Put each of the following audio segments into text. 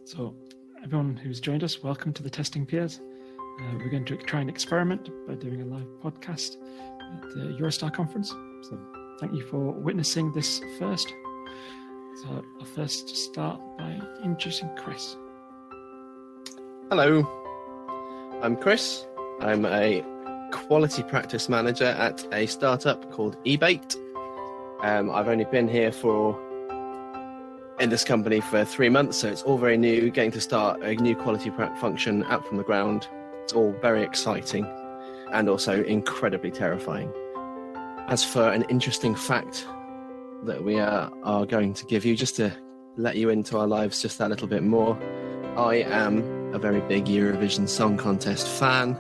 So everyone who's joined us, welcome to the Testing Peers. We're going to try and experiment by doing a live podcast at the EuroSTAR conference. So thank you for witnessing this first. So I'll first start by introducing Chris. Hello, I'm Chris. I'm a quality practice manager at a startup called eBait. I've only been here in this company for 3 months, so it's all very new, getting to start a new quality function out from the ground. It's all very exciting and also incredibly terrifying. As for an interesting fact that we are going to give you, just to let you into our lives just that little bit more, I am a very big Eurovision Song Contest fan,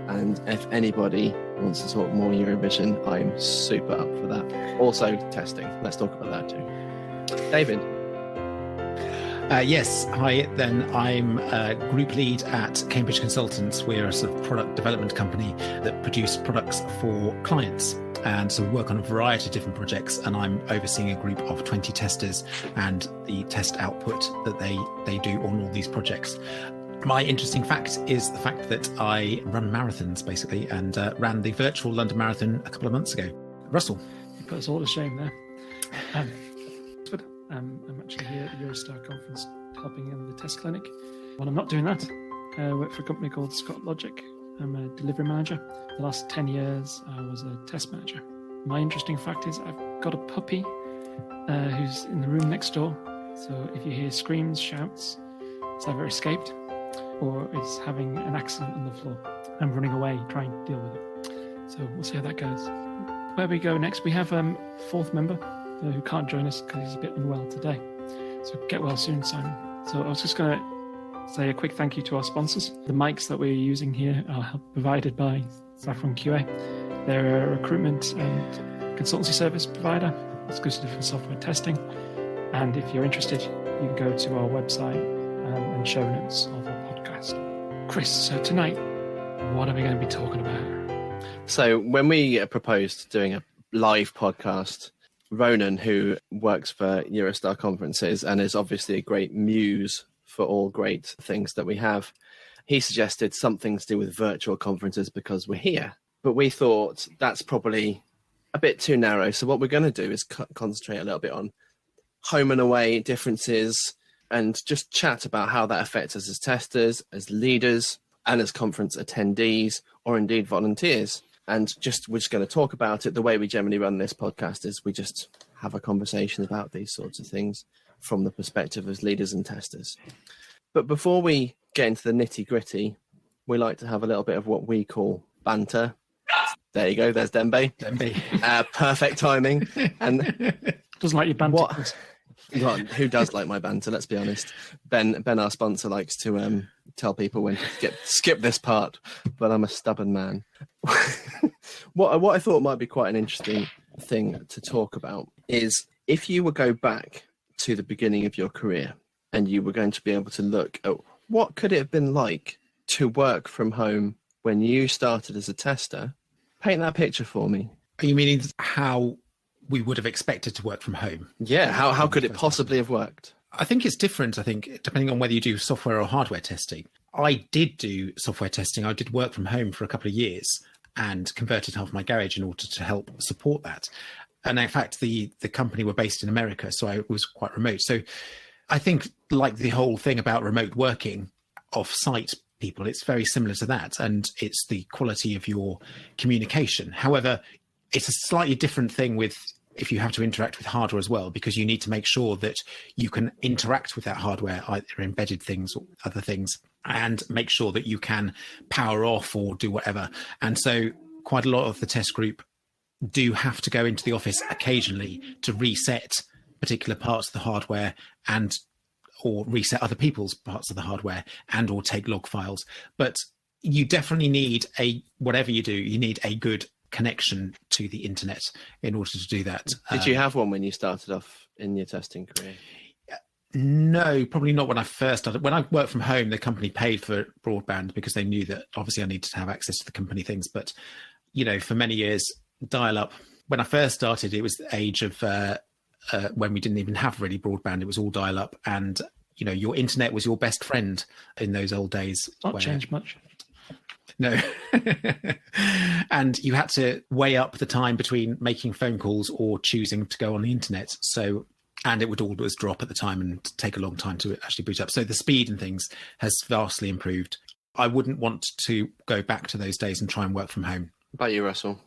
and if anybody wants to talk more Eurovision, I'm super up for that. Also testing, let's talk about that too. David. Yes, hi then. I'm a group lead at Cambridge Consultants. We're a sort of product development company that produce products for clients. And so we work on a variety of different projects, and I'm overseeing a group of 20 testers and the test output that they do on all these projects. My interesting fact is the fact that I run marathons, basically, and ran the virtual London Marathon a couple of months ago. Russell. You put us all to shame there. I'm actually here at the EuroSTAR conference helping in the test clinic. When I'm not doing that, I work for a company called Scott Logic. I'm a delivery manager. The last 10 years, I was a test manager. My interesting fact is I've got a puppy who's in the room next door. So if you hear screams, shouts, it's either escaped or it's having an accident on the floor. I'm running away, trying to deal with it. So we'll see how that goes. Where we go next, we have a fourth member who can't join us because he's a bit unwell today. So get well soon, Simon. So I was just going to say a quick thank you to our sponsors. The mics that we're using here are provided by Saffron QA. They're a recruitment and consultancy service provider, exclusive for software testing. And if you're interested, you can go to our website and show notes of our podcast. Chris, so tonight, what are we going to be talking about? So when we proposed doing a live podcast, Ronan, who works for EuroSTAR conferences and is obviously a great muse for all great things that we have, he suggested something to do with virtual conferences because we're here. But we thought that's probably a bit too narrow. So what we're going to do is concentrate a little bit on home and away differences and just chat about how that affects us as testers, as leaders, and as conference attendees, or indeed volunteers. And we're just going to talk about it. The way we generally run this podcast is we just have a conversation about these sorts of things from the perspective as leaders and testers. But before we get into the nitty gritty, we like to have a little bit of what we call banter. There you go. There's Dembe. Perfect timing. And doesn't like your banter. Well, who does like my banter? Let's be honest. Ben, our sponsor, likes to tell people when to skip this part, but I'm a stubborn man. What I thought might be quite an interesting thing to talk about is if you would go back to the beginning of your career and you were going to be able to look at what could it have been like to work from home when you started as a tester, paint that picture for me. Are you meaning how we would have expected to work from home? Yeah, how could it possibly have worked? I think it's different, depending on whether you do software or hardware testing. I did do software testing. I did work from home for a couple of years and converted half my garage in order to help support that. And in fact, the company were based in America, so I was quite remote. So I think like the whole thing about remote working, off-site people, it's very similar to that. And it's the quality of your communication. However, it's a slightly different thing with if you have to interact with hardware as well, because you need to make sure that you can interact with that hardware, either embedded things or other things, and make sure that you can power off or do whatever. And so quite a lot of the test group do have to go into the office occasionally to reset particular parts of the hardware or reset other people's parts of the hardware and or take log files. But you definitely need whatever you do, you need a good connection to the internet in order to do that. Did you have one when you started off in your testing career? No, probably not when I first started. When I worked from home, the company paid for broadband because they knew that obviously I needed to have access to the company things. But, for many years, dial-up. When I first started, it was the age of when we didn't even have really broadband. It was all dial-up. And your internet was your best friend in those old days. Not changed much. No. And you had to weigh up the time between making phone calls or choosing to go on the internet. And it would always drop at the time and take a long time to actually boot up. So the speed and things has vastly improved. I wouldn't want to go back to those days and try and work from home. What about you, Russell?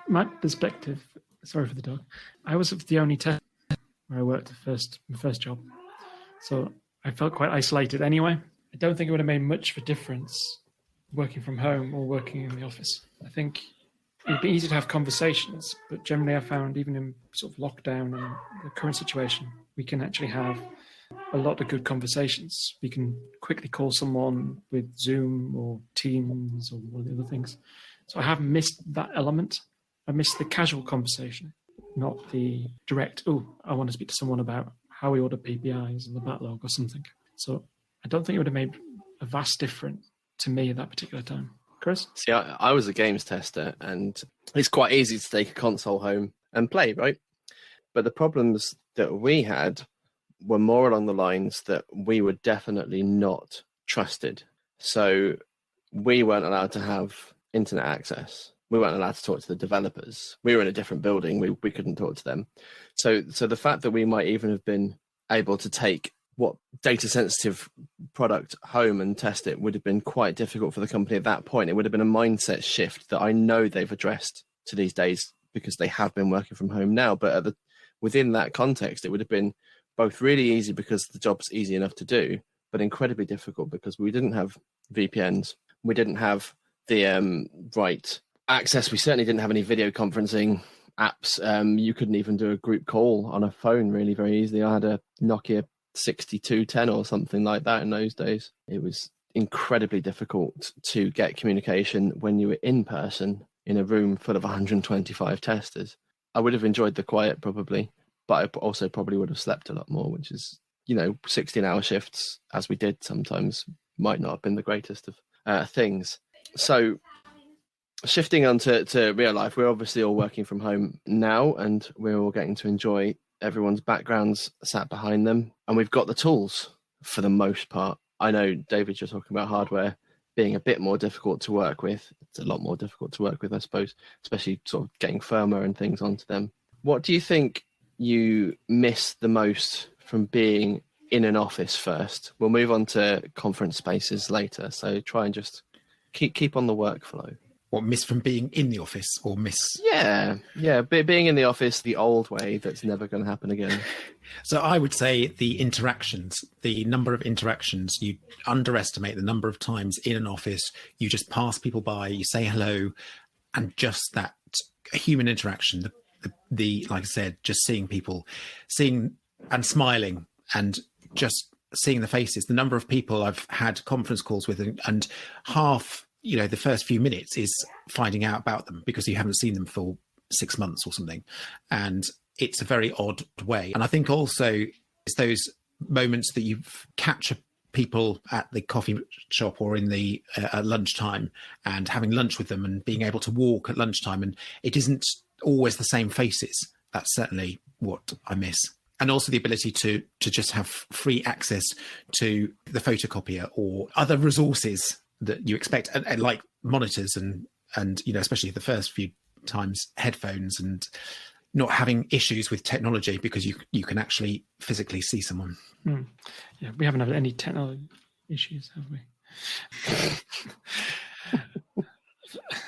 My perspective, sorry for the dog, I was the only tester where I worked my first job. So I felt quite isolated anyway. I don't think it would have made much of a difference working from home or working in the office. I think it'd be easy to have conversations, but generally I found even in sort of lockdown and the current situation, we can actually have a lot of good conversations. We can quickly call someone with Zoom or Teams or one of the other things. So I have missed that element. I missed the casual conversation, not the direct, I want to speak to someone about how we order PPIs and the backlog or something. So I don't think it would have made a vast difference to me at that particular time. Chris? See, I was a games tester, and it's quite easy to take a console home and play, right? But the problems that we had were more along the lines that we were definitely not trusted. So we weren't allowed to have internet access. We weren't allowed to talk to the developers. We were in a different building. We couldn't talk to them. So the fact that we might even have been able to take what data sensitive product home and test it would have been quite difficult for the company at that point. It would have been a mindset shift that I know they've addressed to these days because they have been working from home now. But within that context, it would have been both really easy because the job's easy enough to do, but incredibly difficult because we didn't have VPNs. We didn't have the right access. We certainly didn't have any video conferencing apps. You couldn't even do a group call on a phone really very easily. I had a Nokia 6210 or something like that in those days. It was incredibly difficult to get communication when you were in person in a room full of 125 testers. I would have enjoyed the quiet probably, but I also probably would have slept a lot more, which is, 16-hour shifts, as we did sometimes, might not have been the greatest of things. So shifting on to real life, we're obviously all working from home now, and we're all getting to enjoy everyone's backgrounds sat behind them, and we've got the tools for the most part. I know, David, you're talking about hardware being a bit more difficult to work with. It's a lot more difficult to work with, I suppose, especially sort of getting firmware and things onto them. What do you think you miss the most from being in an office first? We'll move on to conference spaces later, so try and just keep on the workflow. What, miss from being in the office or miss? Yeah, being in the office the old way, that's never going to happen again. So I would say the interactions, the number of interactions, you underestimate the number of times in an office, you just pass people by, you say hello, and just that human interaction, the like I said, just seeing people, seeing and smiling and just seeing the faces. The number of people I've had conference calls with and half, the first few minutes is finding out about them because you haven't seen them for 6 months or something. And it's a very odd way. And I think also it's those moments that you catch people at the coffee shop or in the at lunchtime and having lunch with them and being able to walk at lunchtime. And it isn't always the same faces. That's certainly what I miss. And also the ability to just have free access to the photocopier or other resources that you expect, and like monitors and especially the first few times, headphones, and not having issues with technology because you can actually physically see someone. Yeah, we haven't had any technology issues, have we?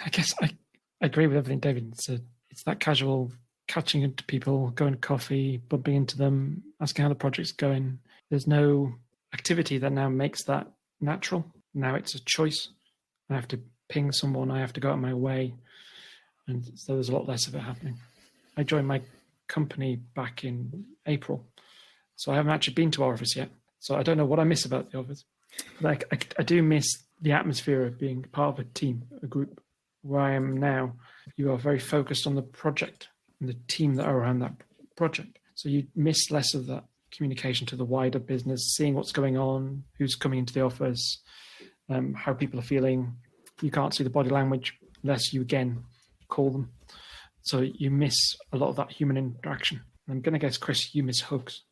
I guess I agree with everything David said. It's that casual catching into people, going to coffee, bumping into them, asking how the project's going. There's no activity that now makes that natural. Now it's a choice. I have to ping someone. I have to go out of my way. And so there's a lot less of it happening. I joined my company back in April. So I haven't actually been to our office yet. So I don't know what I miss about the office. But I do miss the atmosphere of being part of a team, a group. Where I am now, you are very focused on the project and the team that are around that project. So you miss less of that communication to the wider business, seeing what's going on, who's coming into the office, how people are feeling. You can't see the body language unless you again call them. So you miss a lot of that human interaction. I'm going to guess, Chris, you miss hugs.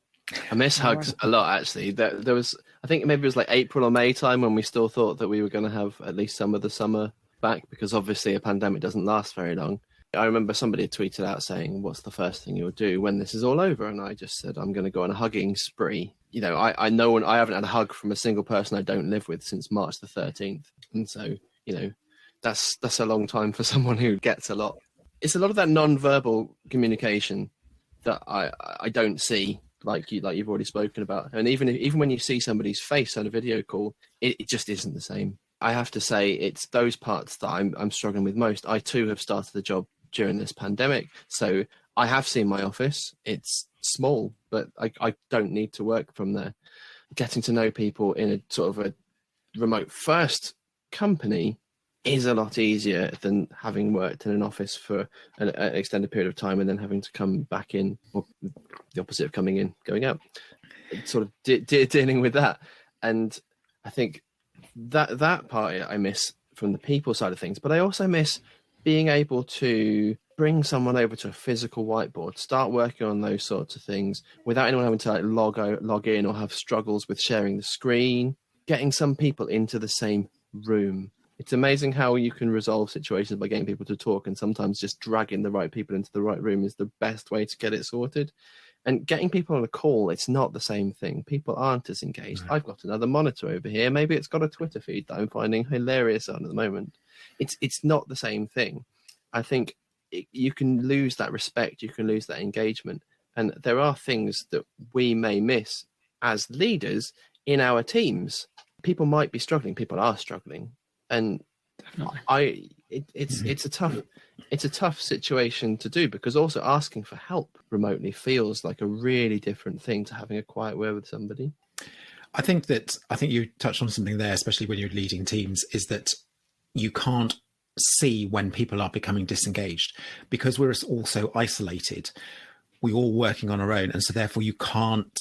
I miss hugs a lot, actually. There was, I think maybe it was like April or May time when we still thought that we were going to have at least some of the summer back, because obviously a pandemic doesn't last very long. I remember somebody had tweeted out saying, what's the first thing you'll do when this is all over? And I just said, I'm going to go on a hugging spree. You know, I know I haven't had a hug from a single person I don't live with since March the 13th. And so, you know, that's a long time for someone who gets a lot. It's a lot of that non-verbal communication that I don't see, like you've already spoken about. And even when you see somebody's face on a video call, it just isn't the same. I have to say, it's those parts that I'm struggling with most. I too have started the job during this pandemic, so I have seen my office. It's small, but I don't need to work from there. Getting to know people in a sort of a remote first company is a lot easier than having worked in an office for an extended period of time and then having to come back in, or the opposite of coming in, going out, sort of dealing with that. And I think that part I miss from the people side of things, but I also miss being able to bring someone over to a physical whiteboard, start working on those sorts of things without anyone having to like log in or have struggles with sharing the screen, getting some people into the same room. It's amazing how you can resolve situations by getting people to talk, and sometimes just dragging the right people into the right room is the best way to get it sorted. And getting people on a call, it's not the same thing. People aren't as engaged. No. I've got another monitor over here. Maybe it's got a Twitter feed that I'm finding hilarious on at the moment. It's not the same thing. I think you can lose that respect. You can lose that engagement. And there are things that we may miss as leaders in our teams. People might be struggling. People are struggling. And it's a tough situation to do, because also asking for help remotely feels like a really different thing to having a quiet word with somebody. I think you touched on something there, especially when you're leading teams, is that you can't see when people are becoming disengaged, because we're all so isolated. We're all working on our own, and so therefore you can't.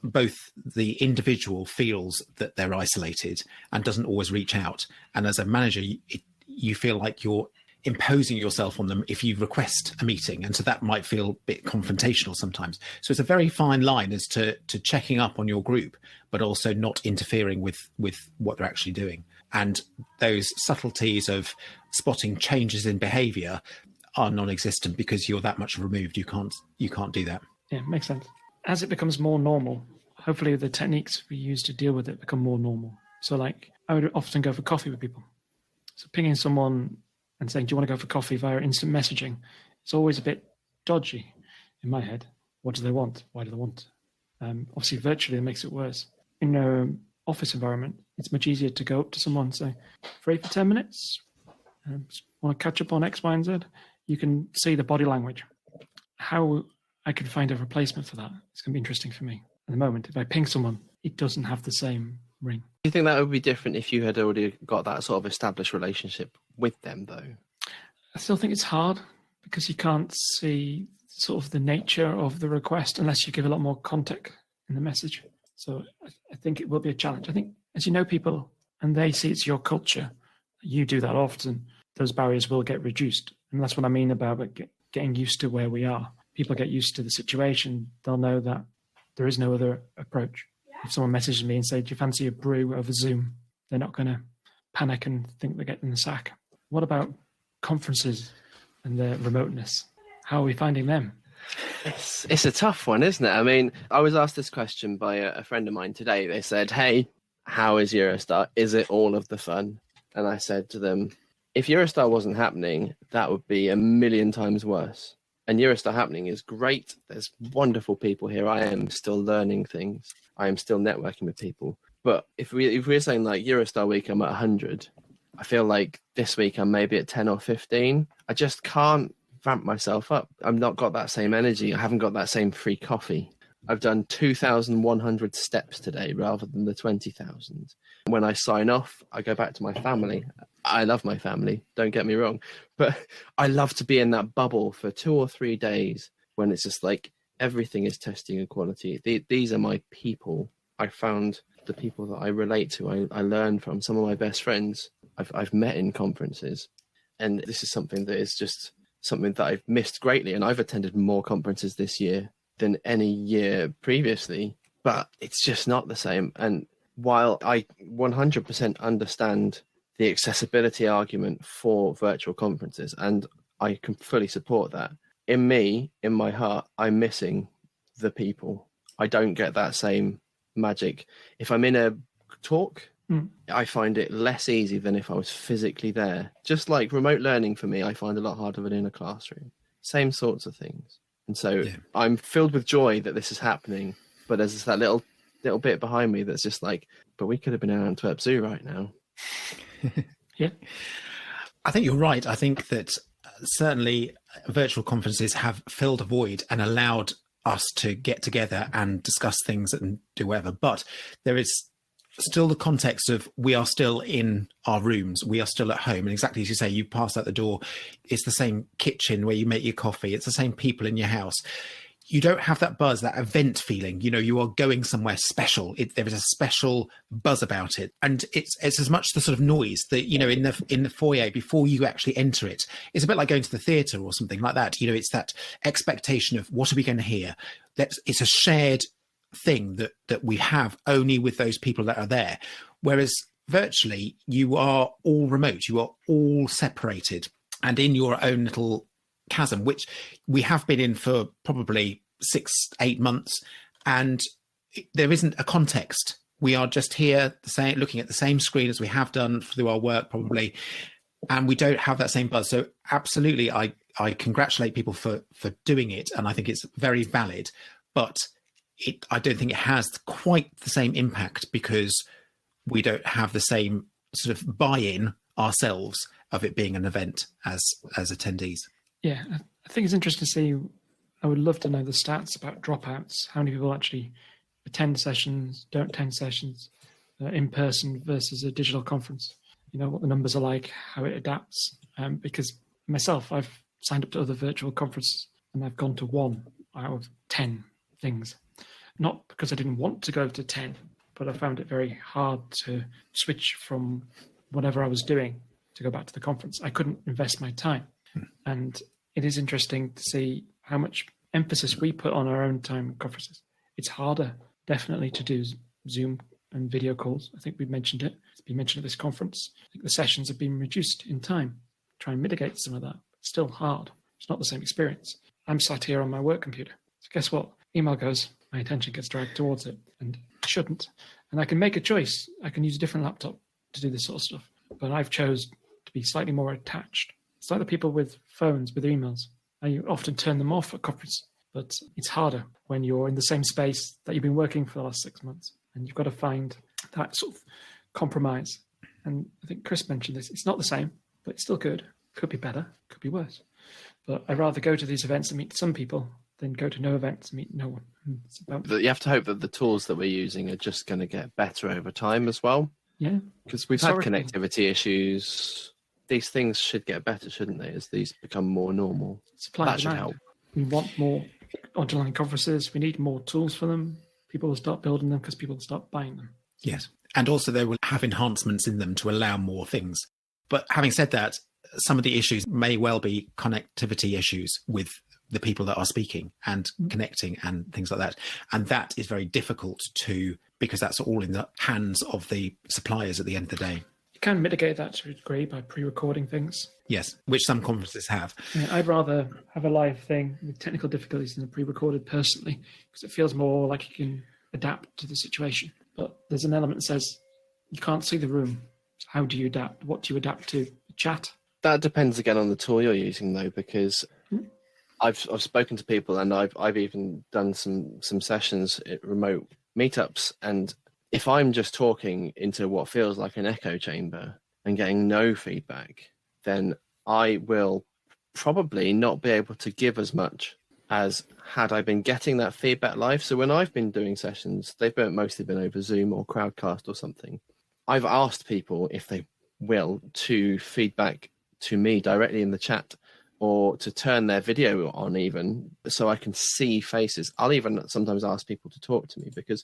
Both the individual feels that they're isolated and doesn't always reach out, and as a manager you feel like you're imposing yourself on them if you request a meeting, and so that might feel a bit confrontational sometimes. So it's a very fine line as to checking up on your group but also not interfering with what they're actually doing. And those subtleties of spotting changes in behavior are non-existent because you're that much removed. You can't do that. Yeah, makes sense. As it becomes more normal, hopefully the techniques we use to deal with it become more normal. So like I would often go for coffee with people. So pinging someone and saying, do you want to go for coffee via instant messaging? It's always a bit dodgy in my head. What do they want? Why do they want? Obviously virtually it makes it worse. In an office environment, it's much easier to go up to someone and say, free for 10 minutes? Want to catch up on X, Y, and Z? You can see the body language. How I could find a replacement for that, it's going to be interesting for me. At the moment, if I ping someone, it doesn't have the same ring. Do you think that would be different if you had already got that sort of established relationship with them, though? I still think it's hard because you can't see sort of the nature of the request unless you give a lot more context in the message. So I think it will be a challenge. I think as you know people and they see it's your culture, you do that often, those barriers will get reduced. And that's what I mean about getting used to where we are. People get used to the situation. They'll know that there is no other approach. If someone messages me and says, do you fancy a brew over Zoom? They're not going to panic and think they're getting the sack. What about conferences and their remoteness? How are we finding them? It's a tough one, isn't it? I mean, I was asked this question by a friend of mine today. They said, hey, how is EuroSTAR? Is it all of the fun? And I said to them, if EuroSTAR wasn't happening, that would be a million times worse. And EuroSTAR happening is great. There's wonderful people here. I am still learning things. I am still networking with people. But if we're saying like EuroSTAR week, I'm at 100. I feel like this week I'm maybe at 10 or 15. I just can't ramp myself up. I've not got that same energy. I haven't got that same free coffee. I've done 2,100 steps today rather than the 20,000. When I sign off, I go back to my family. I love my family, don't get me wrong, but I love to be in that bubble for 2 or 3 days when it's just like everything is testing and quality. These are my people. I found the people that I relate to, I learn from. Some of my best friends I've met in conferences, and this is something that is just something that I've missed greatly. And I've attended more conferences this year than any year previously, but it's just not the same. And while I 100% understand the accessibility argument for virtual conferences, and I can fully support that, in my heart, I'm missing the people. I don't get that same magic. If I'm in a talk, I find it less easy than if I was physically there. Just like remote learning for me, I find a lot harder than in a classroom. Same sorts of things. And so I'm filled with joy that this is happening, but there's that little bit behind me that's just like, but we could have been in Antwerp Zoo right now. Yeah. I think you're right. I think that certainly virtual conferences have filled a void and allowed us to get together and discuss things and do whatever. But there is still the context of we are still in our rooms, we are still at home. And exactly as you say, you pass out the door, it's the same kitchen where you make your coffee, it's the same people in your house. You don't have that buzz, that event feeling. You know, you are going somewhere special. There is a special buzz about it, and it's as much the sort of noise that, you know, in the foyer before you actually enter it. It's a bit like going to the theatre or something like that. You know, it's that expectation of what are we going to hear. It's a shared thing that we have only with those people that are there. Whereas virtually, you are all remote. You are all separated and in your own little chasm, which we have been in for probably 6-8 months, and there isn't a context. We are just here looking at the same screen as we have done through our work probably, and we don't have that same buzz. So absolutely, I congratulate people for doing it, and I think it's very valid, but I don't think it has quite the same impact because we don't have the same sort of buy-in ourselves of it being an event as attendees. Yeah, I think it's interesting to see. I would love to know the stats about dropouts, how many people actually attend sessions, don't attend sessions, in person versus a digital conference. You know, what the numbers are like, how it adapts. Because myself, I've signed up to other virtual conferences and I've gone to 1 out of 10 things. Not because I didn't want to go to 10, but I found it very hard to switch from whatever I was doing to go back to the conference. I couldn't invest my time. And it is interesting to see how much emphasis we put on our own time conferences. It's harder, definitely, to do Zoom and video calls. I think we mentioned it. It's been mentioned at this conference. I think the sessions have been reduced in time. Try and mitigate some of that. It's still hard. It's not the same experience. I'm sat here on my work computer. So guess what? Email goes, my attention gets dragged towards it, and it shouldn't. And I can make a choice. I can use a different laptop to do this sort of stuff. But I've chose to be slightly more attached. It's like the people with phones, with emails. I often turn them off at conference, but it's harder when you're in the same space that you've been working for the last 6 months. And you've got to find that sort of compromise. And I think Chris mentioned this. It's not the same, but it's still good. Could be better, could be worse. But I'd rather go to these events and meet some people than go to no events and meet no one. You have to hope that the tools that we're using are just going to get better over time as well. Yeah. Because we've had connectivity issues. These things should get better, shouldn't they, as these become more normal? Supply that should help. We want more online conferences. We need more tools for them. People will start building them because people will start buying them. Yes. And also they will have enhancements in them to allow more things. But having said that, some of the issues may well be connectivity issues with the people that are speaking and connecting and things like that. And that is very difficult because that's all in the hands of the suppliers at the end of the day. You can mitigate that to a degree by pre-recording things. Yes, which some conferences have. Yeah, I'd rather have a live thing with technical difficulties than a pre-recorded personally, because it feels more like you can adapt to the situation. But there's an element that says you can't see the room. So how do you adapt? What do you adapt to? Chat? That depends again on the tool you're using, though, because I've spoken to people and I've even done some sessions at remote meetups, and if I'm just talking into what feels like an echo chamber and getting no feedback, then I will probably not be able to give as much as had I been getting that feedback live. So when I've been doing sessions, they've mostly been over Zoom or Crowdcast or something. I've asked people if they will to feedback to me directly in the chat or to turn their video on even so I can see faces. I'll even sometimes ask people to talk to me because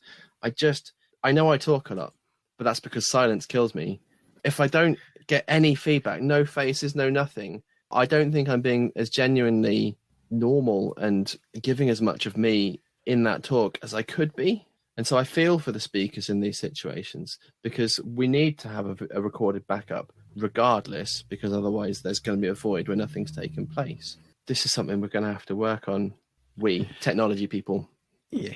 I know I talk a lot, but that's because silence kills me. If I don't get any feedback, no faces, no nothing, I don't think I'm being as genuinely normal and giving as much of me in that talk as I could be. And so I feel for the speakers in these situations, because we need to have a recorded backup regardless, because otherwise there's going to be a void where nothing's taken place. This is something we're going to have to work on, we technology people. Yeah.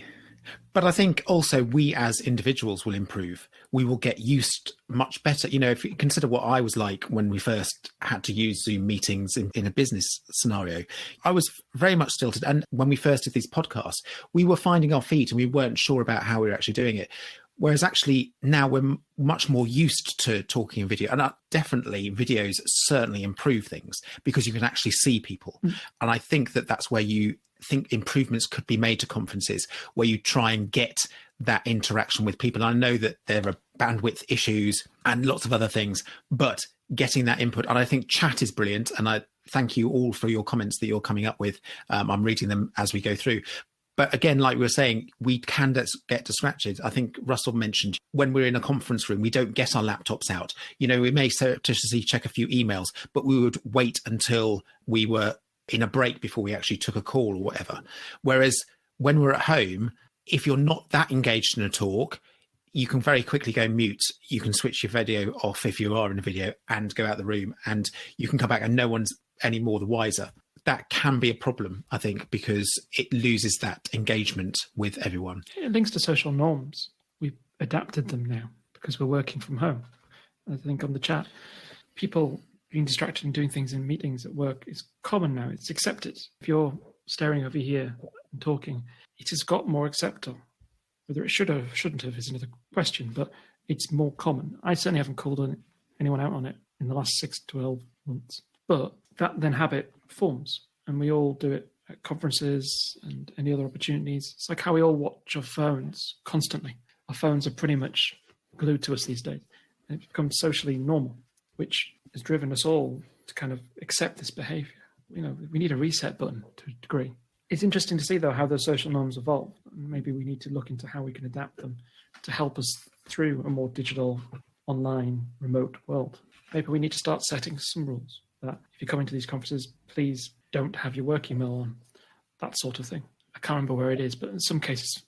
But I think also we as individuals will improve. We will get used much better. You know, if you consider what I was like when we first had to use Zoom meetings in a business scenario, I was very much stilted. And when we first did these podcasts, we were finding our feet and we weren't sure about how we were actually doing it. Whereas actually now we're much more used to talking in video. And definitely videos certainly improve things because you can actually see people. Mm. And I think that that's where you think improvements could be made to conferences, where you try and get that interaction with people. And I know that there are bandwidth issues and lots of other things, but getting that input. And I think chat is brilliant. And I thank you all for your comments that you're coming up with. I'm reading them as we go through. But again, like we were saying, we can get distracted. I think Russell mentioned when we're in a conference room, we don't get our laptops out. You know, we may surreptitiously check a few emails, but we would wait until we were in a break before we actually took a call or whatever. Whereas when we're at home, if you're not that engaged in a talk, you can very quickly go mute. You can switch your video off if you are in a video and go out the room, and you can come back and no one's any more the wiser. That can be a problem, I think, because it loses that engagement with everyone. It links to social norms. We've adapted them now because we're working from home. I think on the chat, people being distracted and doing things in meetings at work is common now. It's accepted. If you're staring over here and talking, it has got more acceptable. Whether it should have, shouldn't have is another question, but it's more common. I certainly haven't called anyone out on it in the last 6 to 12 months. But that then habit forms, and we all do it at conferences and any other opportunities. It's like how we all watch our phones constantly. Our phones are pretty much glued to us these days. And it's become socially normal, which has driven us all to kind of accept this behavior. You know, we need a reset button to a degree. It's interesting to see, though, how those social norms evolve. Maybe we need to look into how we can adapt them to help us through a more digital, online, remote world. Maybe we need to start setting some rules that if you come into these conferences, please don't have your work email on, that sort of thing. I can't remember where it is, but in some cases,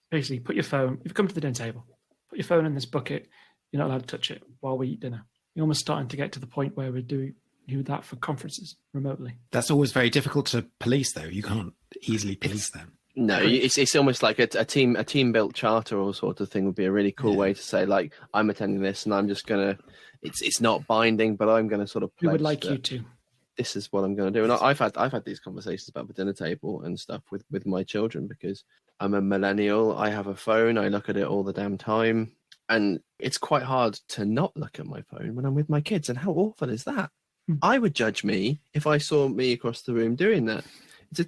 basically put your phone, if you come to the dinner table, put your phone in this bucket, you're not allowed to touch it while we eat dinner. We're almost starting to get to the point where we're doing that for conferences remotely. That's always very difficult to police, though. You can't easily police that. No, it's almost like a team built charter or sort of thing would be a really cool way to say, like, I'm attending this and I'm just gonna. It's not binding, but I'm going to sort of pledge. We would like you to. This is what I'm going to do, and I've had these conversations about the dinner table and stuff with my children, because I'm a millennial. I have a phone. I look at it all the damn time, and it's quite hard to not look at my phone when I'm with my kids. And how awful is that? I would judge me if I saw me across the room doing that.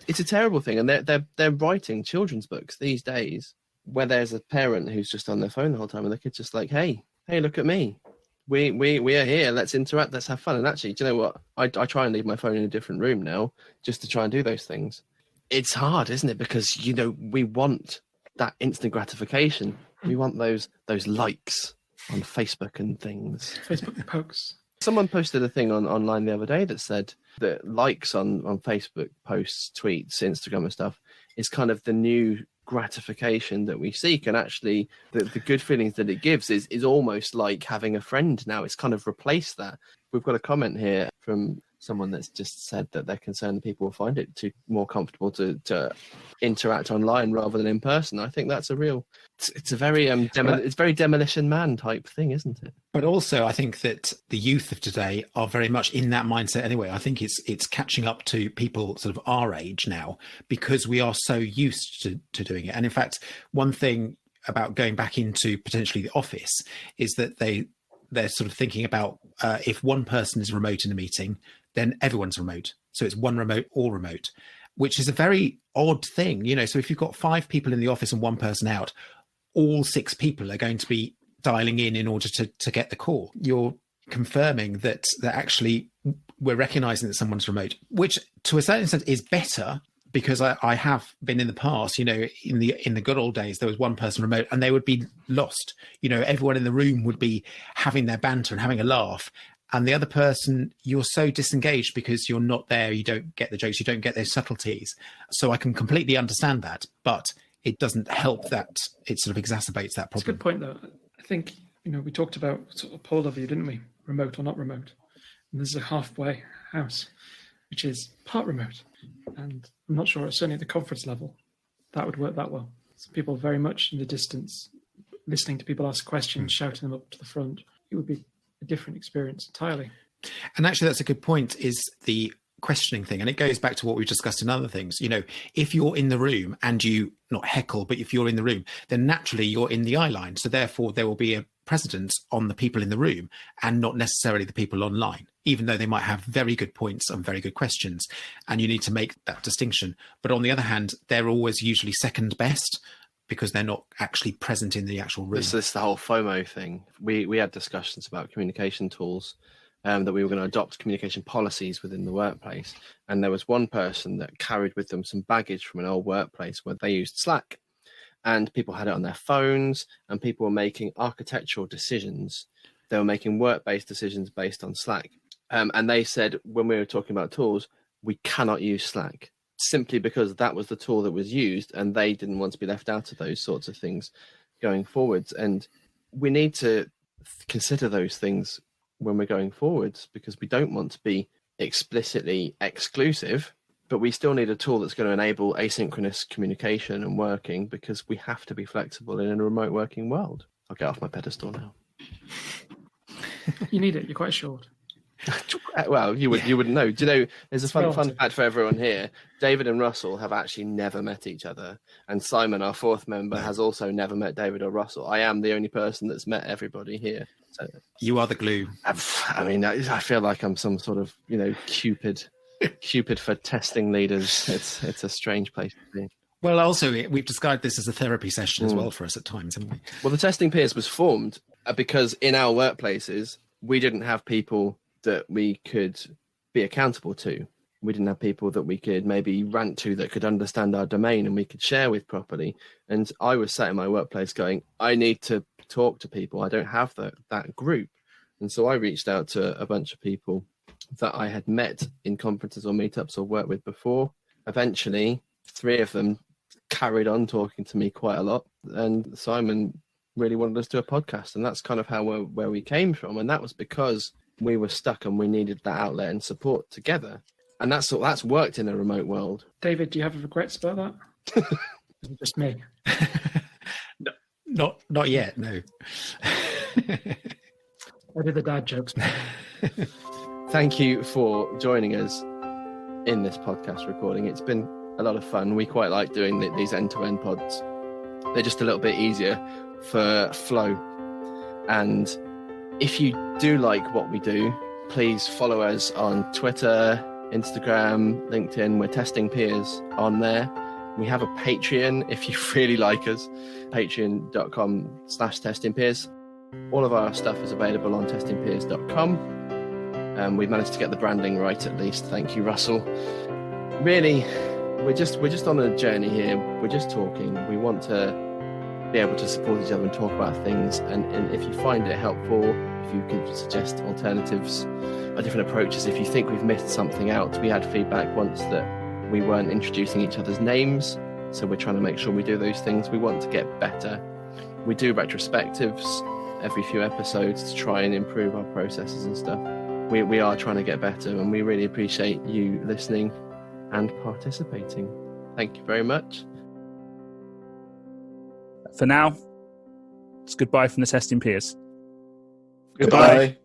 It's a terrible thing, and they're writing children's books these days where there's a parent who's just on their phone the whole time, and the kid's just like, hey, look at me. We are here. Let's interact. Let's have fun. And actually, do you know what? I try and leave my phone in a different room now just to try and do those things. It's hard, isn't it? Because, you know, we want that instant gratification. We want those likes on Facebook and things. Facebook pokes. Someone posted a thing online the other day that said that likes on Facebook posts, tweets, Instagram and stuff is kind of the new gratification that we seek, and actually the good feelings that it gives is almost like having a friend now. It's kind of replaced that. We've got a comment here from someone that's just said that they're concerned that people will find it too more comfortable to interact online rather than in person. I think that's a real it's a very it's very Demolition Man type thing, isn't it? But also I think that the youth of today are very much in that mindset anyway. I think it's catching up to people sort of our age now, because we are so used to doing it. And in fact, one thing about going back into potentially the office is that they're sort of thinking about if one person is remote in a meeting, then everyone's remote. So it's one remote, all remote, which is a very odd thing. You know, so if you've got 5 people in the office and 1 person out, all 6 people are going to be dialing in order to get the call. You're confirming that actually we're recognizing that someone's remote, which to a certain extent is better, because I have been in the past, you know, in the good old days, there was one person remote and they would be lost. You know, everyone in the room would be having their banter and having a laugh, and the other person, you're so disengaged because you're not there, you don't get the jokes, you don't get those subtleties. So I can completely understand that, but it doesn't help that it sort of exacerbates that problem. It's a good point, though. I think, we talked about sort of polar view, didn't we? Remote or not remote. And there's a halfway house, which is part remote. And I'm not sure, certainly at the conference level, that would work that well. So people very much in the distance, listening to people ask questions, shouting them up to the front. It would be a different experience entirely. And actually, that's a good point, is the questioning thing. And it goes back to what we've discussed in other things. If you're in the room and you not heckle, but if you're in the room, then naturally you're in the eye line. So therefore there will be a precedence on the people in the room and not necessarily the people online, even though they might have very good points and very good questions. And you need to make that distinction. But on the other hand, they're always usually second best because they're not actually present in the actual room. This is the whole FOMO thing. We had discussions about communication tools, that we were going to adopt communication policies within the workplace. And there was one person that carried with them some baggage from an old workplace where they used Slack, and people had it on their phones, and people were making architectural decisions. They were making work-based decisions based on Slack. And they said, when we were talking about tools, we cannot use Slack, simply because that was the tool that was used, and they didn't want to be left out of those sorts of things going forwards. And we need to consider those things when we're going forwards, because we don't want to be explicitly exclusive, but we still need a tool that's going to enable asynchronous communication and working, because we have to be flexible in a remote working world. I'll get off my pedestal now. You need it. You're quite short. Well, you wouldn't know. Do you know, there's a fun fact for everyone here. David and Russell have actually never met each other. And Simon, our fourth member, has also never met David or Russell. I am the only person that's met everybody here. So you are the glue. I mean, I feel like I'm some sort of, Cupid for testing leaders. It's a strange place to be. Well, also, we've described this as a therapy session as well for us at times, haven't we? Well, the Testing Peers was formed because in our workplaces, we didn't have people that we could be accountable to. We didn't have people that we could maybe rant to that could understand our domain and we could share with properly. And I was sat in my workplace going, I need to talk to people. I don't have that group. And so I reached out to a bunch of people that I had met in conferences or meetups or worked with before. Eventually, 3 of them carried on talking to me quite a lot. And Simon really wanted us to do a podcast. And that's kind of where we came from. And that was because we were stuck and we needed that outlet and support together. And that's worked in a remote world. David, do you have regrets about that? Just me. No, not yet, no. I did the dad jokes. Thank you for joining us in this podcast recording. It's been a lot of fun. We quite like doing these end-to-end pods. They're just a little bit easier for flow. And if you do like what we do, please follow us on Twitter, Instagram, LinkedIn. We're Testing Peers on there. We have a Patreon if you really like us, patreon.com/testingpeers. All of our stuff is available on testingpeers.com. We've managed to get the branding right, at least. Thank you, Russell. Really, we're just on a journey here. We're just talking. We want to be able to support each other and talk about things. And if you find it helpful, if you could suggest alternatives or different approaches, if you think we've missed something out. We had feedback once that we weren't introducing each other's names, so we're trying to make sure we do those things. We want to get better. We do retrospectives every few episodes to try and improve our processes and stuff. We are trying to get better, and we really appreciate you listening and participating. Thank you very much. For now, it's goodbye from the Testing Peers. Goodbye.